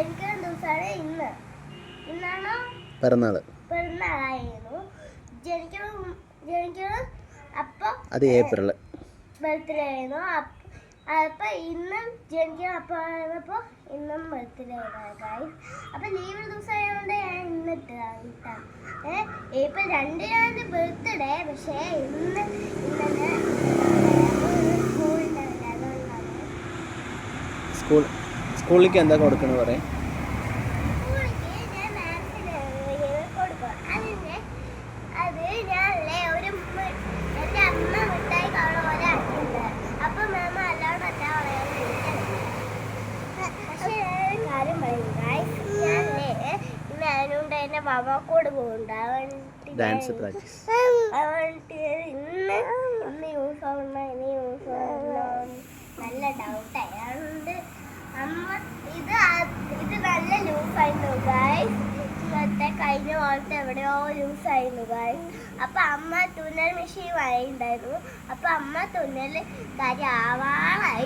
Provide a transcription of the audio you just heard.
ജനിക്കുന്ന ദിവസമാണ് ഇന്ന്. ഇന്നാണോ പിറന്നാളായിരുന്നു. ജനിക്കണം അപ്പൊ അത് ഏപ്രില് ബർത്ത്ഡേ ആയിരുന്നു. അപ്പൊ ഇന്നും ജനിക്കണം അപ്പൊ ഇന്നും ബർത്ത്ഡേ ആയിരുന്നു. അപ്പൊ ലീവ് ദിവസമായതുകൊണ്ട് ഞാൻ ഇന്നിട്ടാ ഏപ്രിൽ 2 ബർത്ത്ഡേ. പക്ഷേ ഇന്നലെ സ്കൂളിലേക്ക് എന്താ കൊടുക്കണെന്ന് പറയാം. അത് ഞാനല്ലേ എൻ്റെ അമ്മ മിഠായി കാണുന്ന പോലെ ആക്കിയിട്ടുണ്ട്. അപ്പൊ മാമ അല്ലാണ്ട് എന്താ പറയാൻ. പക്ഷേ കാര്യം പറയുന്നത് ഞാനല്ലേ ഇന്ന് അതിനുകൊണ്ട് എൻ്റെ മാമാക്കോട് പോകുന്നുണ്ട്. ഡാൻസ് പ്രാക്ടീസ് ഇന്ന് യൂണിഫോം നല്ല ഡൗട്ടായി. അതുകൊണ്ട് അമ്മ ഇത് നല്ല ലൂസായിരുന്നു ഗായ്സ്. ഇന്നത്തെ കഴിഞ്ഞ പോലത്തെ എവിടെയോ ലൂസായിരുന്നു ഗായ്സ്. അപ്പൊ അമ്മ തുന്നൽ മെഷീൻ വാങ്ങിയിട്ടുണ്ടായിരുന്നു. അപ്പൊ അമ്മ തുന്നൽ കാര്യം ആവാളായി.